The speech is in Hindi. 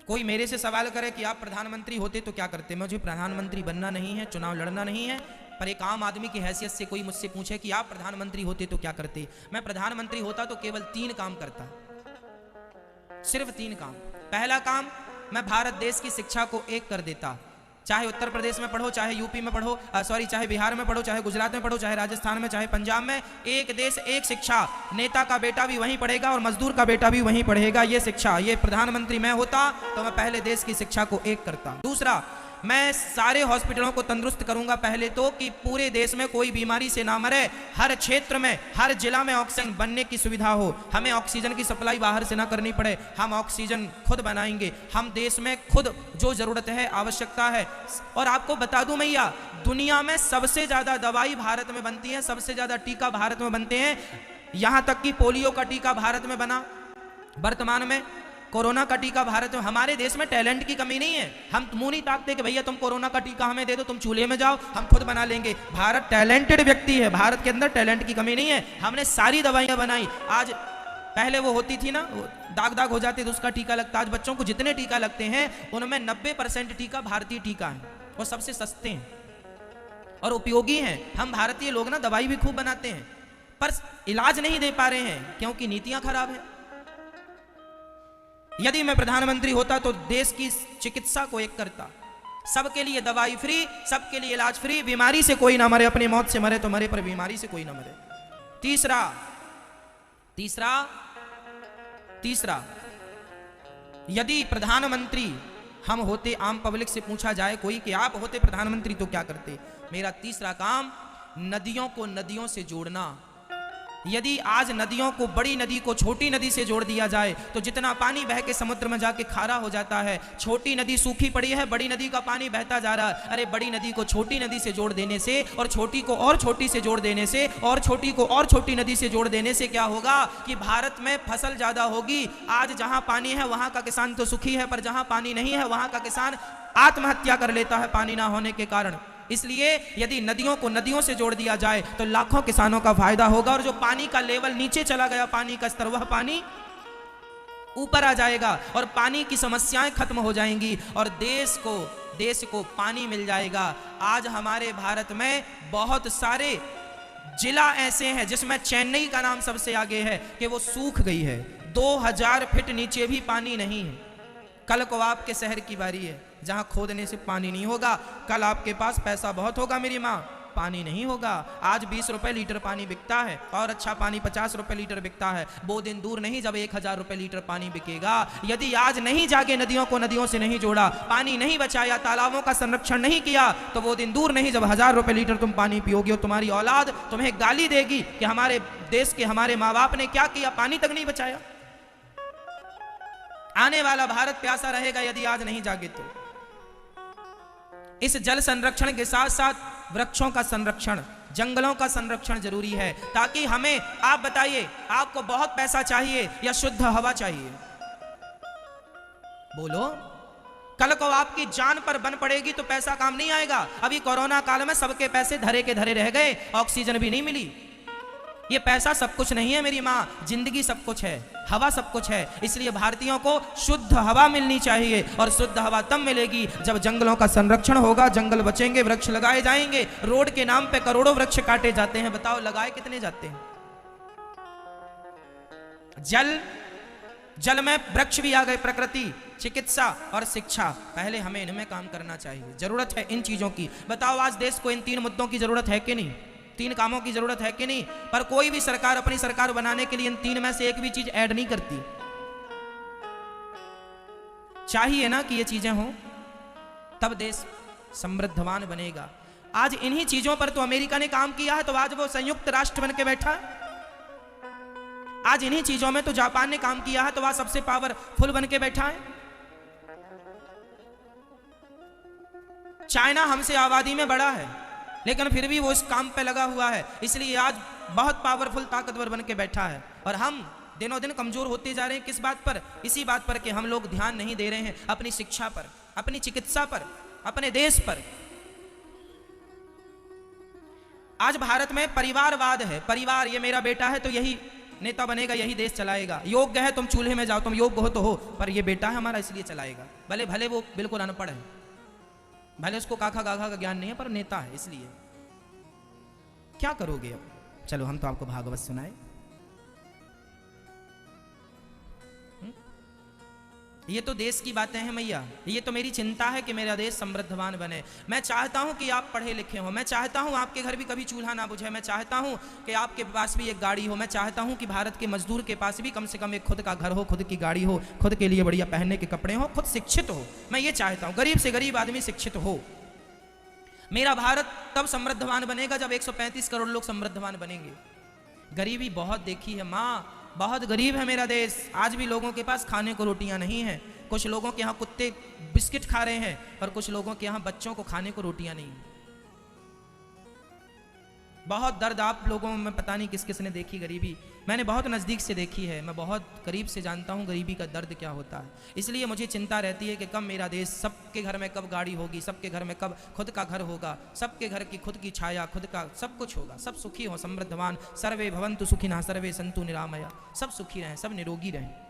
कोई मेरे से सवाल करे कि आप प्रधानमंत्री होते तो क्या करते, मुझे प्रधानमंत्री बनना नहीं है, चुनाव लड़ना नहीं है, पर एक आम आदमी की हैसियत से कोई मुझसे पूछे कि आप प्रधानमंत्री होते तो क्या करते, मैं प्रधानमंत्री होता तो केवल 3 काम करता, सिर्फ 3 काम। पहला काम, मैं भारत देश की शिक्षा को एक कर देता। चाहे उत्तर प्रदेश में पढ़ो, चाहे यूपी में पढ़ो, चाहे बिहार में पढ़ो, चाहे गुजरात में पढ़ो, चाहे राजस्थान में, चाहे पंजाब में, एक देश एक शिक्षा। नेता का बेटा भी वहीं पढ़ेगा और मजदूर का बेटा भी वहीं पढ़ेगा। ये शिक्षा, ये प्रधानमंत्री मैं होता तो मैं पहले देश की शिक्षा को एक करता। दूसरा, मैं सारे हॉस्पिटलों को तंदुरुस्त करूंगा पहले तो, कि पूरे देश में कोई बीमारी से ना मरे। हर क्षेत्र में, हर जिला में ऑक्सीजन बनने की सुविधा हो, हमें ऑक्सीजन की सप्लाई बाहर से ना करनी पड़े, हम ऑक्सीजन खुद बनाएंगे। हम देश में खुद जो जरूरत है, आवश्यकता है। और आपको बता दूं मैया, दुनिया में सबसे ज्यादा दवाई भारत में बनती है, सबसे ज्यादा टीका भारत में बनते हैं। यहां तक कि पोलियो का टीका भारत में बना, वर्तमान में कोरोना का टीका भारत में। हमारे देश में टैलेंट की कमी नहीं है, हम मुंह नहीं ताकते कि भैया तुम कोरोना का टीका हमें दे दो, तुम चूल्हे में जाओ, हम खुद बना लेंगे। भारत टैलेंटेड व्यक्ति है, भारत के अंदर टैलेंट की कमी नहीं है। हमने सारी दवाइयां बनाई। आज पहले वो होती थी ना, दाग दाग हो जाते तो उसका टीका लगता। आज बच्चों को जितने टीका लगते हैं उनमें 90% टीका भारतीय टीका है, और सबसे सस्ते हैं और उपयोगी हैं। हम भारतीय लोग ना दवाई भी खूब बनाते हैं, पर इलाज नहीं दे पा रहे हैं क्योंकि नीतियां खराब है। यदि मैं प्रधानमंत्री होता तो देश की चिकित्सा को एक करता, सबके लिए दवाई फ्री, सबके लिए इलाज फ्री, बीमारी से कोई ना मरे, अपनी मौत से मरे तो मरे, पर बीमारी से कोई ना मरे। तीसरा तीसरा तीसरा यदि प्रधानमंत्री हम होते, आम पब्लिक से पूछा जाए कोई कि आप होते प्रधानमंत्री तो क्या करते, मेरा तीसरा काम नदियों को नदियों से जोड़ना। यदि आज नदियों को, बड़ी नदी को छोटी नदी से जोड़ दिया जाए तो जितना पानी बह के समुद्र में जाके खारा हो जाता है। छोटी नदी सूखी पड़ी है, बड़ी नदी का पानी बहता जा रहा है। अरे बड़ी नदी को छोटी नदी से जोड़ देने से, और छोटी को और छोटी से जोड़ देने से, और छोटी को और छोटी नदी से जोड़ देने से क्या होगा कि भारत में फसल ज्यादा होगी। आज जहां पानी है वहां का किसान तो सुखी है, पर जहां पानी नहीं है वहां का किसान आत्महत्या कर लेता है पानी ना होने के कारण। इसलिए यदि नदियों को नदियों से जोड़ दिया जाए तो लाखों किसानों का फायदा होगा, और जो पानी का लेवल नीचे चला गया, पानी का स्तर, वह पानी ऊपर आ जाएगा और पानी की समस्याएं खत्म हो जाएंगी और देश को पानी मिल जाएगा। आज हमारे भारत में बहुत सारे जिला ऐसे हैं जिसमें चेन्नई का नाम सबसे आगे है कि वो सूख गई है, 2000 फीट नीचे भी पानी नहीं है। कल को आपके शहर की बारी है जहां खोदने से पानी नहीं होगा, कल आपके पास पैसा बहुत होगा मेरी माँ, पानी नहीं होगा। आज 20 रुपए लीटर पानी बिकता है और अच्छा पानी 50 रुपए लीटर बिकता है। वो दिन दूर नहीं जब 1000 रुपए लीटर पानी बिकेगा। यदि आज नहीं जाके नदियों को नदियों से नहीं जोड़ा, पानी नहीं बचाया, तालाबों का संरक्षण नहीं किया, तो वो दिन दूर नहीं जब 1000 रुपए लीटर तुम पानी पियोगे और तुम्हारी औलाद तुम्हें गाली देगी कि हमारे देश के हमारे माँ बाप ने क्या किया, पानी तक नहीं बचाया। आने वाला भारत प्यासा रहेगा यदि आज नहीं जागे तो। इस जल संरक्षण के साथ साथ वृक्षों का संरक्षण, जंगलों का संरक्षण जरूरी है, ताकि हमें, आप बताइए, आपको बहुत पैसा चाहिए या शुद्ध हवा चाहिए? बोलो। कल को आपकी जान पर बन पड़ेगी तो पैसा काम नहीं आएगा। अभी कोरोना काल में सबके पैसे धरे के धरे रह गए, ऑक्सीजन भी नहीं मिली। ये पैसा सब कुछ नहीं है मेरी माँ, जिंदगी सब कुछ है, हवा सब कुछ है। इसलिए भारतीयों को शुद्ध हवा मिलनी चाहिए, और शुद्ध हवा तब मिलेगी जब जंगलों का संरक्षण होगा, जंगल बचेंगे, वृक्ष लगाए जाएंगे। रोड के नाम पे करोड़ों वृक्ष काटे जाते हैं, बताओ लगाए कितने जाते हैं? जल में वृक्ष भी आ गए, प्रकृति, चिकित्सा और शिक्षा। पहले हमें इनमें काम करना चाहिए, जरूरत है इन चीजों की। बताओ आज देश को इन 3 मुद्दों की जरूरत है कि नहीं? 3 कामों की जरूरत है कि नहीं? पर कोई भी सरकार अपनी सरकार बनाने के लिए इन 3 में से एक भी चीज ऐड नहीं करती। चाहिए ना कि ये चीजें हों, तब देश समृद्धवान बनेगा। आज इन्हीं चीजों पर तो अमेरिका ने काम किया है, तो आज वो संयुक्त राष्ट्र बन के बैठा। आज इन्हीं चीजों में तो जापान ने काम किया है, तो वह सबसे पावरफुल बन के बैठा है। चाइना हमसे आबादी में बड़ा है, लेकिन फिर भी वो इस काम पे लगा हुआ है, इसलिए आज बहुत पावरफुल, ताकतवर बन के बैठा है। और हम दिनों दिन कमजोर होते जा रहे हैं। किस बात पर? इसी बात पर कि हम लोग ध्यान नहीं दे रहे हैं अपनी शिक्षा पर, अपनी चिकित्सा पर, अपने देश पर। आज भारत में परिवारवाद है, परिवार, ये मेरा बेटा है तो यही नेता बनेगा यही देश चलाएगा, योग्य है तुम चूल्हे में जाओ, तुम योग्य हो तो हो, पर ये बेटा है हमारा इसलिए चलाएगा। भले भले वो बिल्कुल अनपढ़ है, भले उसको काखा गाखा का ज्ञान नहीं है, पर नेता है इसलिए। क्या करोगे अब? चलो हम तो आपको भागवत सुनाए। ये तो देश की बातें हैं मैया, ये तो मेरी चिंता है कि मेरा देश समृद्धवान बने। मैं चाहता हूं कि आप पढ़े लिखे हो, मैं चाहता हूं आपके घर भी कभी चूल्हा ना बुझे, मैं चाहता हूं कि आपके पास भी एक गाड़ी हो, मैं चाहता हूं कि भारत के मजदूर के पास भी कम से कम एक खुद का घर हो, खुद की गाड़ी हो, खुद के लिए बढ़िया पहनने के कपड़े हो, खुद शिक्षित हो। मैं ये चाहता हूं गरीब से गरीब आदमी शिक्षित हो। मेरा भारत तब समृद्धवान बनेगा जब 135 करोड़ लोग समृद्धवान बनेंगे। गरीबी बहुत देखी है माँ, बहुत गरीब है मेरा देश। आज भी लोगों के पास खाने को रोटियां नहीं है। कुछ लोगों के यहाँ कुत्ते बिस्किट खा रहे हैं, और कुछ लोगों के यहाँ बच्चों को खाने को रोटियां नहीं। बहुत दर्द आप लोगों में पता नहीं किस किस ने देखी गरीबी। मैंने बहुत नज़दीक से देखी है, मैं बहुत करीब से जानता हूँ गरीबी का दर्द क्या होता है। इसलिए मुझे चिंता रहती है कि कब मेरा देश, सबके घर में कब गाड़ी होगी, सबके घर में कब खुद का घर होगा, सबके घर की खुद की छाया, खुद का सब कुछ होगा, सब सुखी हो, समृद्धवान। सर्वे भवन्तु सुखिनः सर्वे सन्तु निरामया, सब सुखी रहें, सब निरोगी रहें।